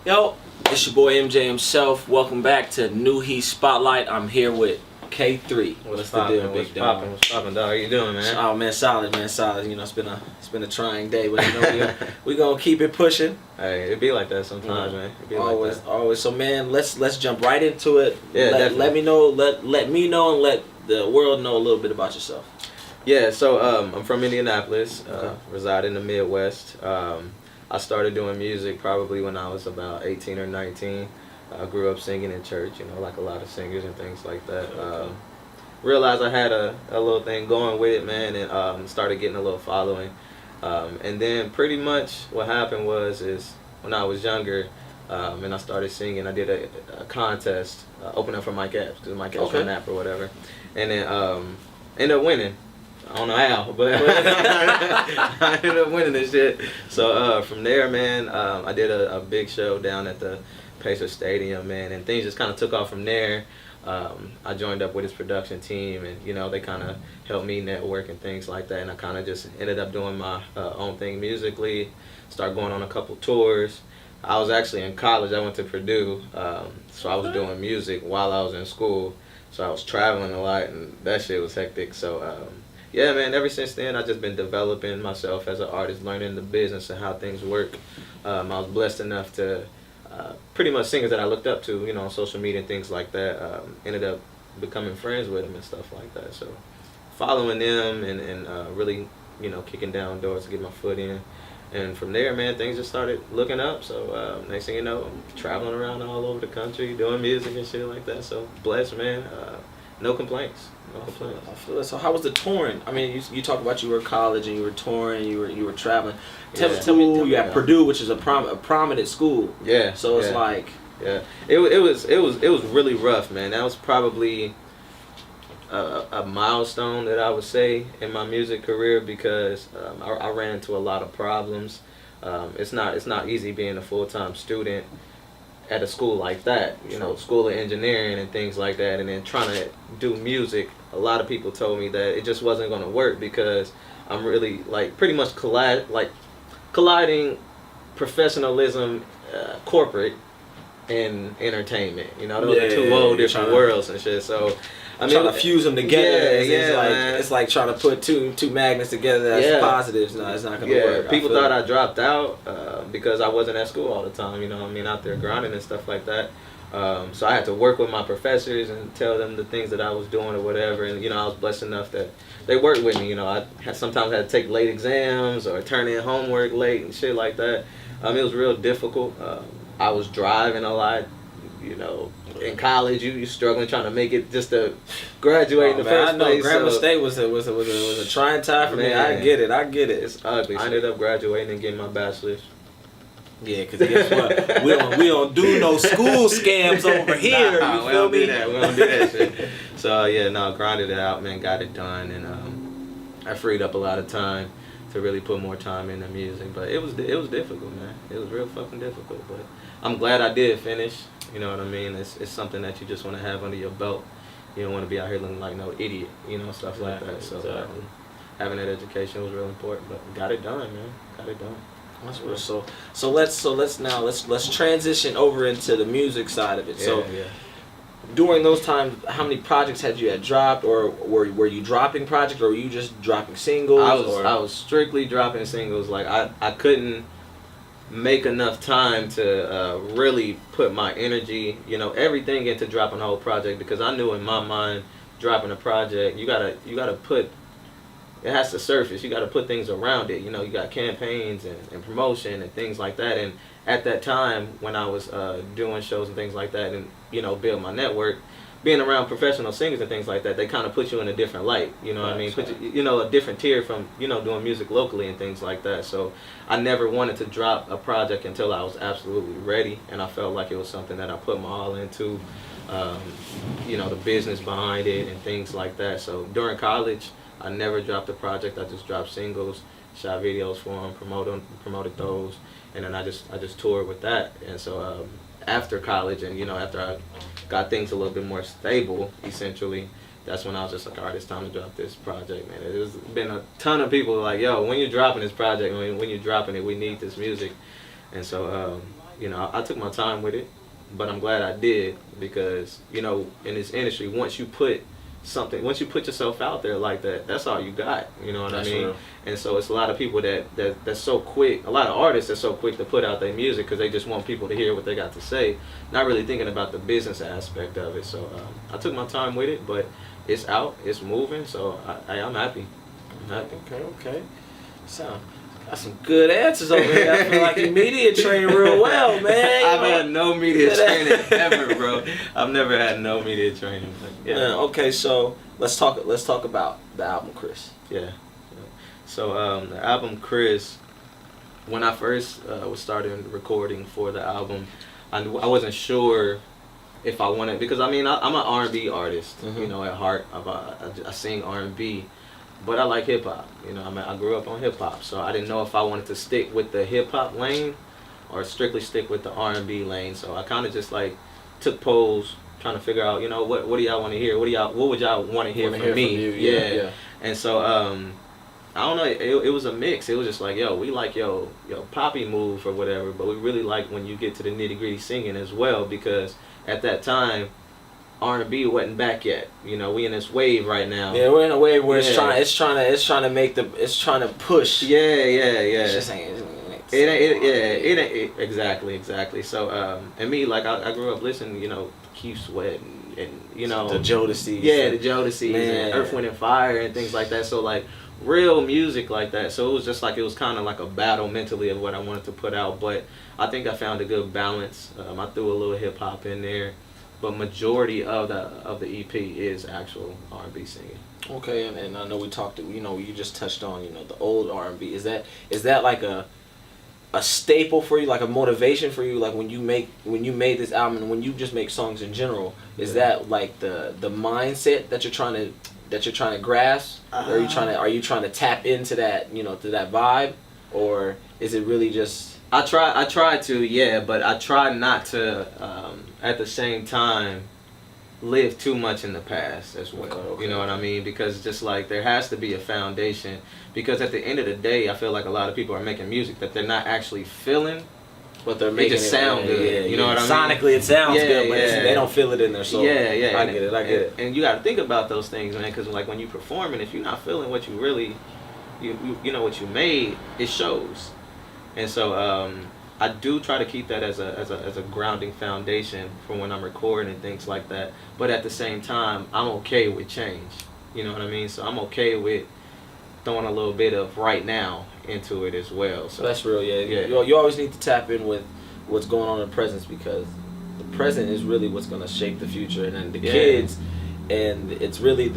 Yo, it's your boy MJ himself. Welcome back to New Heat Spotlight. I'm here with K3. What's the deal, big dog? What's poppin', dog? How you doing, man? Oh man, solid, man, solid. You know, it's been a trying day, but you know we gonna keep it pushing. Hey, it be like that sometimes, man. It be always, like that. always. So man, let's jump right into it. Yeah, let me know, let me know, and let the world know a little bit about yourself. Yeah, so I'm from Indianapolis, reside in the Midwest. I started doing music probably when I was about 18 or 19. I grew up singing in church, you know, like a lot of singers and things like that. Realized I had a little thing going with it, man, and started getting a little following. And then pretty much what happened is when I was younger and I started singing, I did a contest, opening up for Mike Epps, because Mike Epps ran app or whatever. And then ended up winning. I don't know how, but I ended up winning this shit. So from there, man, I did a big show down at the Pacer Stadium, man, and things just kind of took off from there. I joined up with his production team, and you know, they kind of helped me network and things like that. And I kind of just ended up doing my own thing musically. Started going on a couple tours. I was actually in college. I went to Purdue, so I was doing music while I was in school. So I was traveling a lot, and that shit was hectic. So yeah, man, ever since then, I've just been developing myself as an artist, learning the business and how things work. I was blessed enough to pretty much singers that I looked up to, you know, on social media and things like that, ended up becoming friends with them and stuff like that. So following them and really, you know, kicking down doors to get my foot in. And from there, man, things just started looking up. So next thing you know, I'm traveling around all over the country doing music and shit like that. So blessed, man. No complaints. No complaints. I feel it. So how was the touring? I mean, you talked about you were in college and you were touring, you were traveling. Tell me, you at Purdue, which is a prominent school. Yeah. So it's like. Yeah. It was really rough, man. That was probably a milestone that I would say in my music career, because I ran into a lot of problems. It's not easy being a full-time student at a school like that, you know, school of engineering and things like that, and then trying to do music. A lot of people told me that it just wasn't going to work, because I'm really like pretty much colliding professionalism, corporate, and entertainment. You know, those are two whole different worlds and shit. So I mean, trying to fuse them together. Yeah, it's like trying to put two magnets together that's positives. No, it's not gonna work. People thought I dropped out because I wasn't at school all the time. You know what I mean, out there grinding and stuff like that. So I had to work with my professors and tell them the things that I was doing or whatever. And you know, I was blessed enough that they worked with me. You know, I sometimes had to take late exams or turn in homework late and shit like that. It was real difficult. I was driving a lot. You know, in college, you struggling trying to make it just to graduate in the first place. I know Grandma State was a trying time for me. I get it. It's ugly. I ended up graduating and getting my bachelor's. Yeah, because guess what? we don't do no school scams over here. You feel me? We don't do that shit. So grinded it out, man. Got it done, and I freed up a lot of time to really put more time into music. But it was difficult, man. It was real fucking difficult. But I'm glad I did finish. You know what I mean? It's something that you just want to have under your belt. You don't want to be out here looking like no idiot, you know, stuff like that. So having that education was real important. But got it done, man. Got it done. That's real. So let's transition over into the music side of it. During those times, how many projects had you dropped, or were you dropping projects, or were you just dropping singles? I was strictly dropping singles. Like I couldn't make enough time to really put my energy, you know, everything into dropping a whole project, because I knew in my mind, dropping a project, you gotta put, it has to surface. You gotta put things around it. You know, you got campaigns and promotion and things like that. And at that time, when I was doing shows and things like that, and you know, build my network, being around professional singers and things like that, they kind of put you in a different light. You know what I mean? Put you know, a different tier from, you know, doing music locally and things like that. So I never wanted to drop a project until I was absolutely ready, and I felt like it was something that I put my all into. You know, the business behind it and things like that. So during college, I never dropped a project. I just dropped singles, shot videos for them, promoted those, and then I just toured with that. And so after college, and you know, after I got things a little bit more stable, essentially, that's when I was just like, all right, it's time to drop this project, man. There's been a ton of people like, yo, when you're dropping this project, when you're dropping it, we need this music. And so you know, I took my time with it, but I'm glad I did because, you know, in this industry, once you put yourself out there like that, that's all you got. You know what I mean? Real. And so it's a lot of people that's so quick. A lot of artists are so quick to put out their music because they just want people to hear what they got to say, not really thinking about the business aspect of it. So I took my time with it, but it's out, it's moving. So I'm happy. I'm happy. Okay. So. Got some good answers over here. I feel like you media trained real well, man. I've had no media training ever, bro. I've never had no media training. Yeah. Okay, so let's talk about the album, Kriss. Yeah. So the album Kriss, when I first was starting recording for the album, I wasn't sure if I wanted, because I mean I'm an R&B artist, you know, at heart. I sing R&B. But I like hip hop, you know. I grew up on hip hop, so I didn't know if I wanted to stick with the hip hop lane or strictly stick with the R&B lane. So I kind of just like took polls, trying to figure out, you know, what do y'all want to hear? What would y'all want to hear from me? Yeah. And so I don't know. It was a mix. It was just like, yo, we like yo poppy move or whatever, but we really like when you get to the nitty gritty singing as well, because at that time, R&B wasn't back yet. You know, we in this wave right now. Yeah, we're in a wave where it's trying to push. Yeah. It's just saying. Exactly. So and me, like I grew up listening, you know, Keith Sweat and you know the Jodeci's. Yeah, the Jodeci's and Earth, Wind and Fire and things like that. So like real music like that. So it was just like, it was kind of like a battle mentally of what I wanted to put out. But I think I found a good balance. I threw a little hip hop in there. But majority of the EP is actual R&B singing. Okay, and I know we talked. You know, you just touched on, you know, the old R&B. Is that like a staple for you, like a motivation for you, like when you made this album and when you just make songs in general? Is that like the mindset that you're trying to grasp, or are you trying to tap into that, you know, to that vibe, or is it really just? I try to, yeah, but I try not to, at the same time, live too much in the past as well. Okay. You know what I mean? Because just like there has to be a foundation, because at the end of the day, I feel like a lot of people are making music that they're not actually feeling, but they're making it sound good. You know what I mean? Sonically it sounds good, but they don't feel it in their soul. Yeah. I get it. And you got to think about those things, man, because like when you performing, if you're not feeling what you really, you know what you made, it shows. And so I do try to keep that as a grounding foundation for when I'm recording and things like that. But at the same time, I'm okay with change. You know what I mean? So I'm okay with throwing a little bit of right now into it as well. So that's real, yeah. You always need to tap in with what's going on in the present, because the present is really what's going to shape the future, and then the kids, and it's really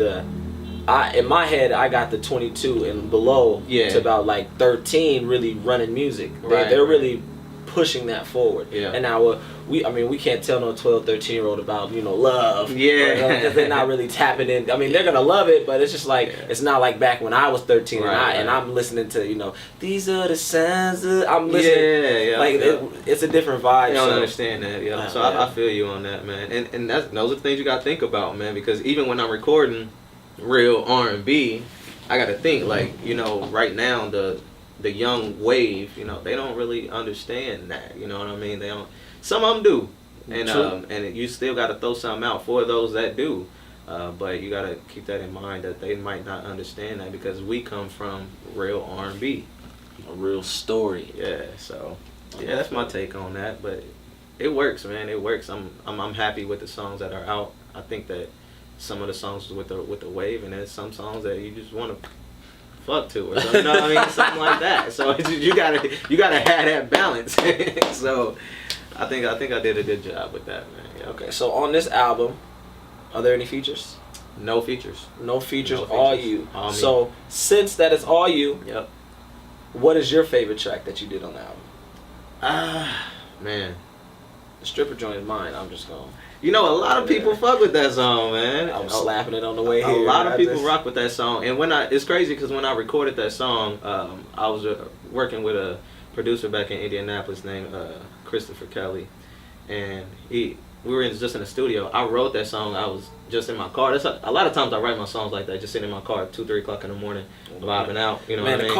in my head, I got the 22 and below to about like 13 really running music. They're really pushing that forward. Yeah. And now we can't tell no 12, 13-year-old about, you know, love. Yeah. Because they're not really tapping in. I mean, they're going to love it, but it's just like, it's not like back when I was 13 and I'm listening to, you know, these are the signs I'm listening. It's a different vibe. You don't understand that, yeah. So I feel you on that, man. And those are the things you got to think about, man, because even when I'm recording real R&B, I gotta think, like, you know, right now the young wave, you know, they don't really understand that, you know what I mean? They don't. Some of them do, and you still gotta throw something out for those that do, but you gotta keep that in mind that they might not understand that, because we come from real R&B, a real story. Yeah, so yeah, that's my take on that, but it works, man. It works. I'm happy with the songs that are out. I think that some of the songs with the wave, and there's some songs that you just want to fuck to, or something, you know what I mean? Something like that. So you gotta have that balance. So I think I did a good job with that, man. Yeah. Okay, so on this album, are there any features? No features. No features. All you. All me. So since that is all you, what is your favorite track that you did on the album? Man, the stripper joint is mine. I'm just going. You know, a lot of people fuck with that song, man. I was slapping it on the way here. A lot of people rock with that song. And it's crazy because when I recorded that song, I was working with a producer back in Indianapolis named Christopher Kelly. And we were just in the studio. I wrote that song. I was just in my car. That's a lot of times I write my songs like that, just sitting in my car at 2, 3 o'clock in the morning, vibing out. You know man, what I mean?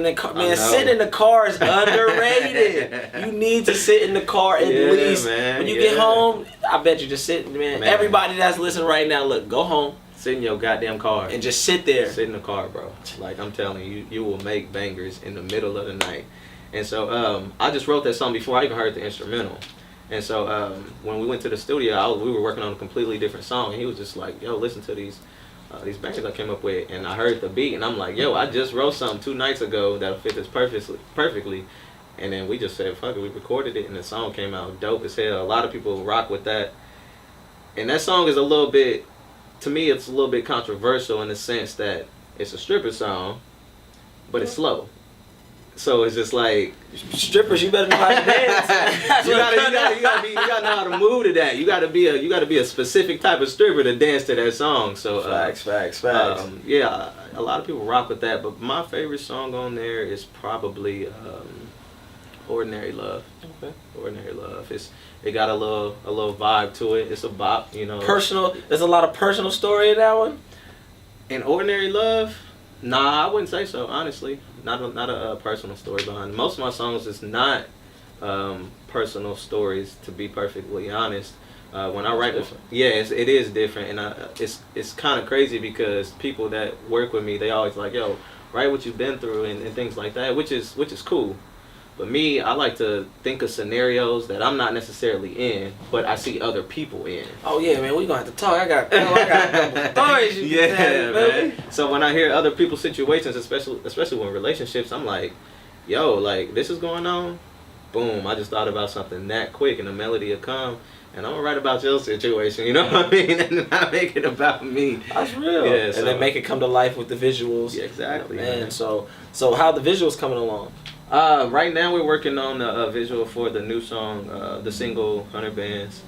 The car, man, sitting in the car is underrated. You need to sit in the car at least. Man, when you get home, I bet you just sit, man. Everybody that's listening right now, look, go home. Sit in your goddamn car. And just sit there. Sit in the car, bro. Like, I'm telling you, you will make bangers in the middle of the night. And so I just wrote that song before I even heard the instrumental. And so when we went to the studio, we were working on a completely different song, and he was just like, yo, listen to these bangers I came up with. And I heard the beat, and I'm like, yo, I just wrote something 2 nights ago that'll fit this perfectly. And then we just said, fuck it, we recorded it, and the song came out dope as hell. A lot of people rock with that. And that song is a little bit, to me, it's a little bit controversial in the sense that it's a stripper song, but it's slow. So it's just like, strippers, you better know how to dance. you gotta know how to move to that. You gotta be a specific type of stripper to dance to that song. So facts. Yeah, a lot of people rock with that, but my favorite song on there is probably "Ordinary Love." Okay. "Ordinary Love." It got a little vibe to it. It's a bop, you know. Personal. There's a lot of personal story in that one. In "Ordinary Love," nah, I wouldn't say so. Honestly, not a personal story behind it. Most of my songs is not personal stories. To be perfectly honest, when I write, it is different, and it's kind of crazy because people that work with me, they always like, yo, write what you've been through and things like that, which is cool. But me, I like to think of scenarios that I'm not necessarily in, but I see other people in. Oh yeah, man, we gonna have to talk. I got a couple stories you can tell, man. So when I hear other people's situations, especially when relationships, I'm like, yo, like this is going on. Boom! I just thought about something that quick, and the melody will come, and I'm gonna write about your situation. You know what I mean? And not make it about me. That's real. Yeah, and then make it come to life with the visuals. Yeah, exactly, man. So how the visuals coming along? Right now we're working on a visual for the new song, the single 100 Bands.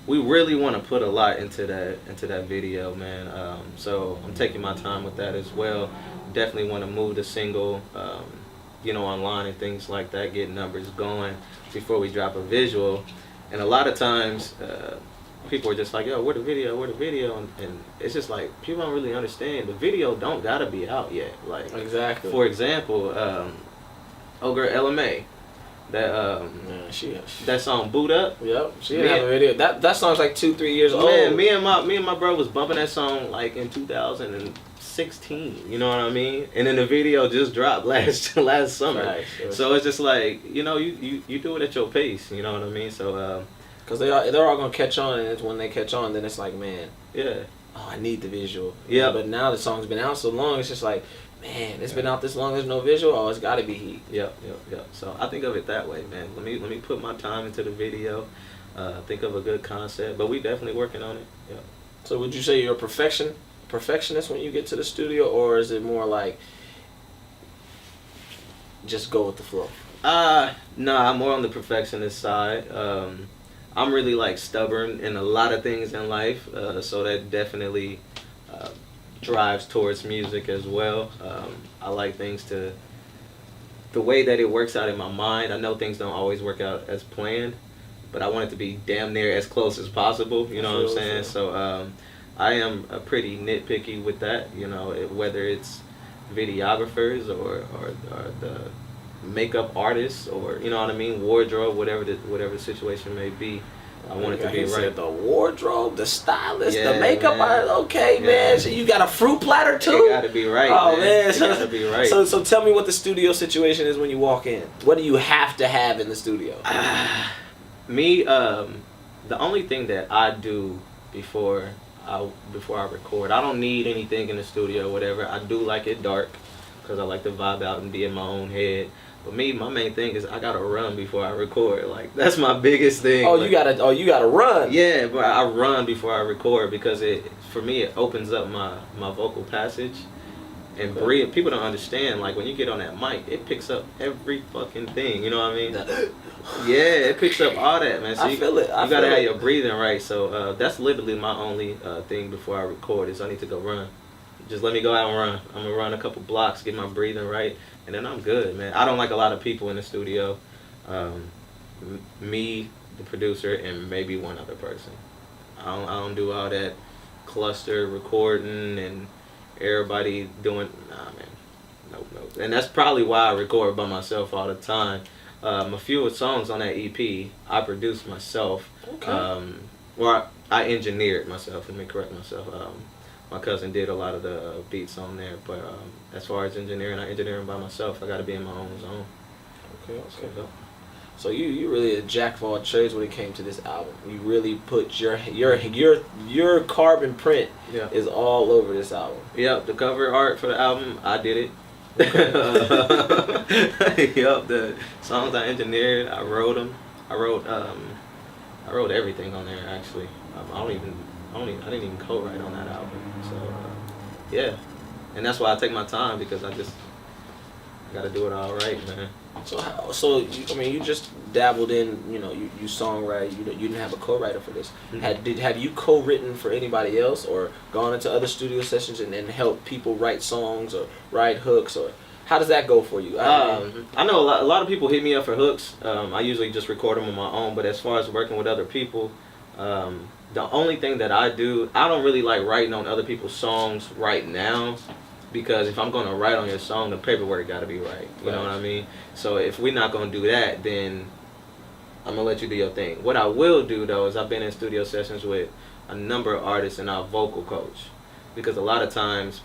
We really want to put a lot into that video, man. So I'm taking my time with that as well. Definitely want to move the single, online and things like that, get numbers going before we drop a visual. And a lot of times, people are just like, yo, where the video? And it's just like, people don't really understand. The video don't gotta be out yet. Like, exactly. For example, girl LMA, that song "Boot Up." Yep, she didn't have a video. That song's like 2-3 years old. Man, me and my bro was bumping that song like in 2016. You know what I mean? And then the video just dropped last summer. Right. So it's just like, you do it at your pace. You know what I mean? So because they're all gonna catch on, and it's when they catch on, then it's like, man, yeah. Oh, I need the visual. Yeah. But now the song's been out so long, it's just like, man, it's been out this long, there's no visual. Oh, it's got to be heat. Yep. So I think of it that way, man. Let me put my time into the video. Think of a good concept, but we definitely working on it. Yep. So would you say you're a perfectionist when you get to the studio, or is it more like just go with the flow? Nah, I'm more on the perfectionist side. I'm really like stubborn in a lot of things in life, so that definitely drives towards music as well. I like things the way that it works out in my mind. I know things don't always work out as planned, but I want it to be damn near as close as possible. You know what I'm saying? So I am pretty nitpicky with that. Whether it's videographers or the makeup artists, or you know what I mean, wardrobe, whatever the situation may be. I want it to be right. The wardrobe, the stylist, the makeup artist. Okay, man. So you got a fruit platter too? It gotta be right. Oh man, it gotta be right. So tell me what the studio situation is when you walk in. What do you have to have in the studio? Me, the only thing that I do before I record, I don't need anything in the studio, whatever. I do like it dark because I like to vibe out and be in my own head. But me, my main thing is I gotta run before I record. Like, that's my biggest thing. You gotta run. Yeah, but I run before I record because for me it opens up my vocal passage and breathe. People don't understand, like when you get on that mic, it picks up every fucking thing. You know what I mean? Yeah, it picks up all that, man. So you gotta have your breathing right. So that's literally my only thing before I record is I need to go run. Just let me go out and run. I'm gonna run a couple blocks, get my breathing right, and then I'm good, man. I don't like a lot of people in the studio. Me the producer, and maybe one other person. I don't do all that cluster recording and everybody doing. Nah, man. Nope. And that's probably why I record by myself all the time. A few songs on that EP I produced myself. Okay. Or I engineered myself. Let me correct myself. My cousin did a lot of the beats on there, but as far as engineering, I engineer them by myself. I got to be in my own zone. Okay. So you really a jack of all trades when it came to this album. You really put your carbon print is all over this album. Yep, the cover art for the album, I did it. Yep, the songs I engineered, I wrote them. I wrote everything on there actually. I didn't even co-write on that album. So yeah, and that's why I take my time, because I gotta do it all right, man. So you just dabbled in, you songwrite. You didn't have a co-writer for this. Mm-hmm. Have you co-written for anybody else, or gone into other studio sessions and helped people write songs or write hooks, or how does that go for you? I know a lot of people hit me up for hooks. I usually just record them on my own, but as far as working with other people, the only thing that I do, I don't really like writing on other people's songs right now. Because if I'm going to write on your song, the paperwork got to be right. You know what I mean? So if we're not going to do that, then I'm going to let you do your thing. What I will do, though, is I've been in studio sessions with a number of artists and I'll vocal coach. Because a lot of times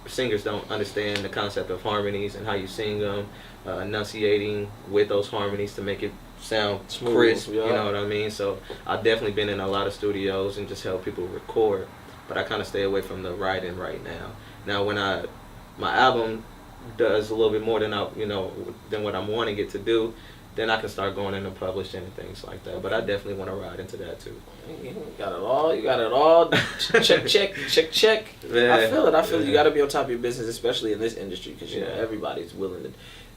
singers don't understand the concept of harmonies and how you sing them, enunciating with those harmonies to make it sound smooth, crisp. You know what I mean? So I've definitely been in a lot of studios and just help people record. But I kind of stay away from the writing right now. Now, when my album does a little bit more than than what I'm wanting it to do, then I can start going into publishing and things like that. But I definitely want to ride into that too. You got it all. check. Yeah. I feel it. You got to be on top of your business, especially in this industry, because everybody's willing to,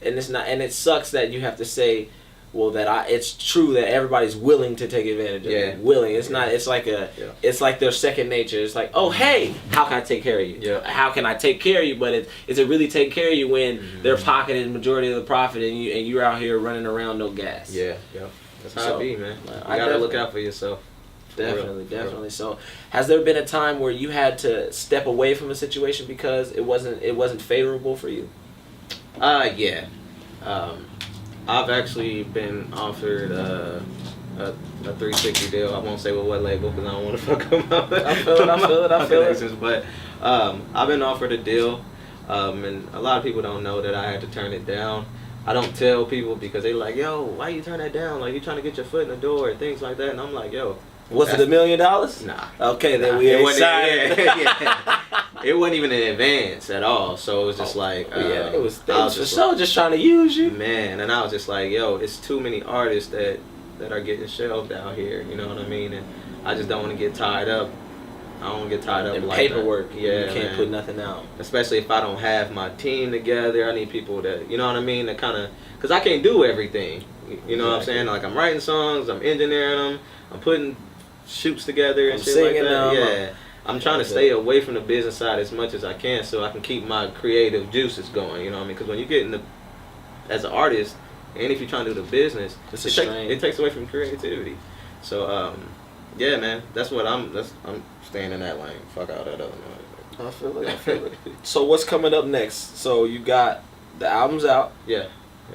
and it's not. And it sucks that you have to say, well, it's true that everybody's willing to take advantage of it. Willing. It's not. It's like it's like their second nature. It's like, oh, hey, how can I take care of you? Yeah. How can I take care of you? But is it really take care of you when they're pocketing the majority of the profit and you're out here running around no gas? Yeah. That's how it be, man. You gotta look out for yourself. Definitely. So, has there been a time where you had to step away from a situation because it wasn't favorable for you? Yeah. I've actually been offered a 360 deal. I won't say with what label because I don't want to fuck them up. I feel it. But I've been offered a deal, and a lot of people don't know that I had to turn it down. I don't tell people because they like, yo, why you turn that down? Like, you trying to get your foot in the door and things like that. And I'm like, yo. Was it $1 million? Nah. Okay, then we ain't signed. It wasn't even in advance at all. So it was just like, it was for sure just trying to use you. Man, and I was just like, yo, it's too many artists that are getting shelved out here. You know what I mean? And I just don't want to get tied up. I don't want to get tied up like paperwork. That. Yeah, you can't put nothing out. Especially if I don't have my team together. I need people that, you know what I mean, that kind of, because I can't do everything. You know what I'm saying? Like, I'm writing songs, I'm engineering them, I'm putting shoots together and shit like that. Yeah. I'm trying to stay away from the business side as much as I can so I can keep my creative juices going, you know what I mean? Because when you get as an artist, and if you're trying to do the business, it takes away from creativity. So, yeah, man, I'm staying in that lane. Fuck all that other noise. I feel it. So what's coming up next? So you got the album's out. Yeah.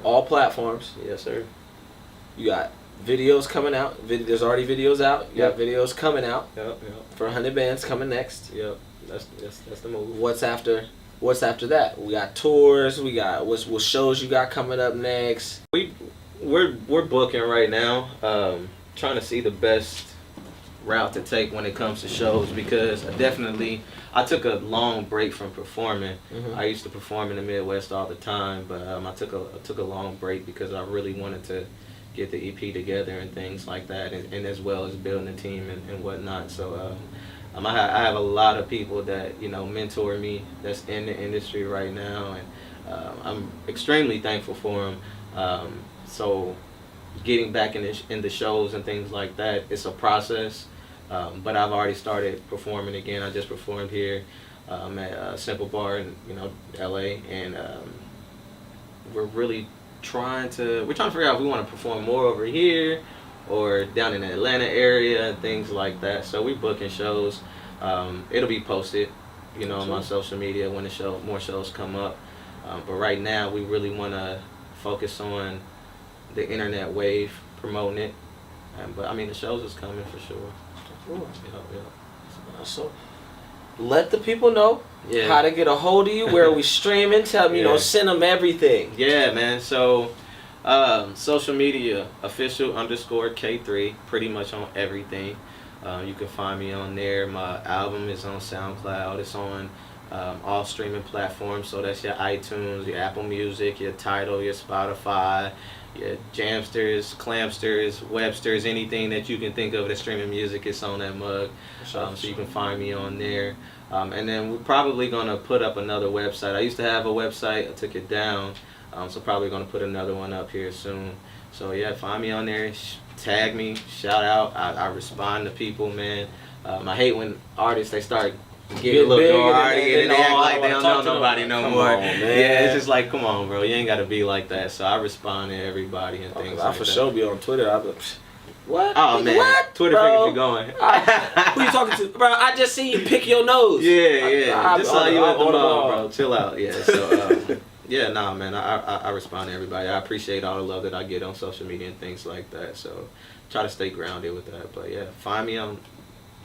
All platforms. Yes, sir. You got videos coming out. There's already videos out. You got videos coming out. Yep. For 100 Bands coming next. Yep. That's the move. What's after that? We got tours. We got what shows you got coming up next. We're booking right now. Trying to see the best route to take when it comes to shows, because I took a long break from performing. I used to perform in the Midwest all the time, but I took a long break because I really wanted to get the EP together and things like that, and as well as building a team and whatnot. So I have a lot of people that mentor me that's in the industry right now, and I'm extremely thankful for them. So getting back in the shows and things like that, it's a process. But I've already started performing again. I just performed here at Simple Bar in LA, and we're trying to figure out if we want to perform more over here or down in the Atlanta area and things like that. So we booking shows. It'll be posted, you know, on my social media when more shows come up. But right now we really want to focus on the internet wave, promoting it. But I mean, the shows is coming for sure. Cool. Yeah. So let the people know how to get a hold of you. Where are we streaming? Tell me, you know, send them everything. Yeah, man. So social media, official _ K3, pretty much on everything. You can find me on there. My album is on SoundCloud. It's on all streaming platforms. So that's your iTunes, your Apple Music, your Tidal, your Spotify, your Jamsters, Clamsters, Websters, anything that you can think of that's streaming music, it's on that mug. So you can find me on there. And then we're probably going to put up another website. I used to have a website. I took it down. So probably going to put another one up here soon. So yeah, find me on there. Tag me. Shout out. I respond to people, man. I hate when artists, they start getting a little notoriety and they act like they don't know nobody no more. Yeah, it's just like, come on, bro. You ain't got to be like that. So I respond to everybody and things like that. I for sure be on Twitter. I be, what? Oh, man. What? Twitter fingers be going. Who you talking to? Bro, I just seen you pick your nose. Yeah. Just saw you at the mall, bro. Chill out. Yeah, so... yeah, nah, man, I respond to everybody. I appreciate all the love that I get on social media and things like that. So try to stay grounded with that. But yeah,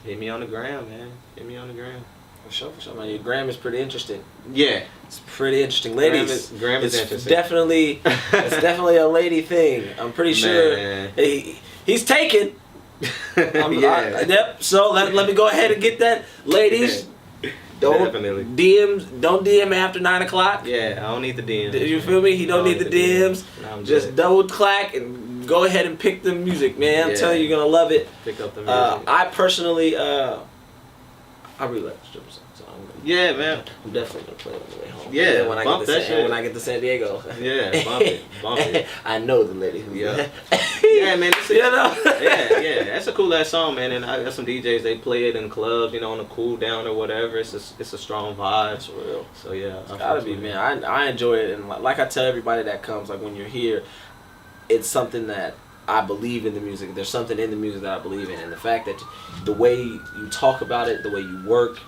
hit me on the gram, man. Hit me on the gram. For sure, man. Your gram is pretty interesting. Yeah. It's pretty interesting. Ladies, gram is interesting. It's definitely a lady thing. I'm pretty sure he's taken. Yep. So let me go ahead and get that. Ladies, don't DM after 9 o'clock. Yeah, I don't need the DMs. You feel me? He don't need the DMs. No, just double clack and go ahead and pick the music, man. I'm telling you, you're gonna love it. Pick up the music. I personally, I really like the strip song. So man. I'm definitely gonna play it on the way home. Yeah, when I get to San Diego. Yeah, bump it. I know the lady who's yeah, man. Yeah, that's a cool ass song, man. And I got some DJs, they play it in clubs, you know, on a cool down or whatever. It's a strong vibe. It's real. So yeah, it's gotta be, man. I enjoy it, and like I tell everybody that comes, like when you're here, it's something that I believe in the music. There's something in the music that I believe in, and the fact that the way you talk about it, the way you work,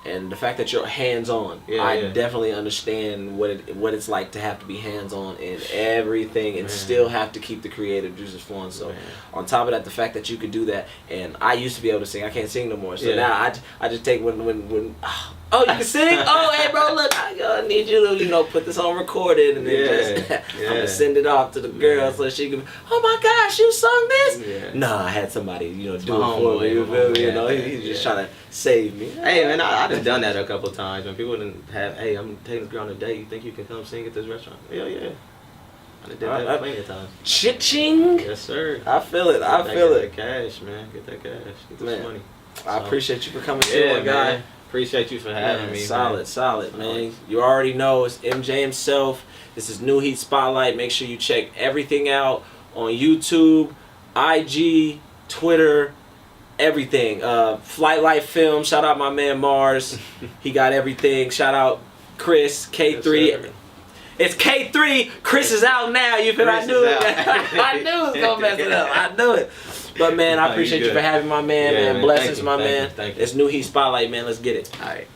and the fact that you're hands-on, I definitely understand what it's like to have to be hands-on in everything and still have to keep the creative juices flowing. So on top of that, the fact that you could do that, and I used to be able to sing, I can't sing no more. So now I just take when oh, you can sing? Oh, hey, bro, look, I need you to, put this on recorded, and then I'm going to send it off to the girl so she can, oh, my gosh, you sung this? Yeah. No, I had somebody, do it for me, you feel me? He's just trying to save me. Hey, man, I done done that a couple of times. When people didn't have, hey, I'm taking this girl on a date, you think you can come sing at this restaurant? Yeah. I done did that plenty of times. Ching. Yes, sir. I feel it. Get that cash, man. Get that cash. Get this money. I appreciate you for coming through, my guy. Appreciate you for having me. Solid, man. You already know it's MJ himself. This is New Heat Spotlight. Make sure you check everything out on YouTube, IG, Twitter, everything. Flight Life Film. Shout out my man Mars. He got everything. Shout out Kriss K3. Yes, it's K3. Kriss is out now. You feel? I knew it. I knew it was gonna mess it up. I knew it. But man, I appreciate you for having my man, man. Blessings, my man. Thank you. It's New Heat Spotlight, man. Let's get it. All right.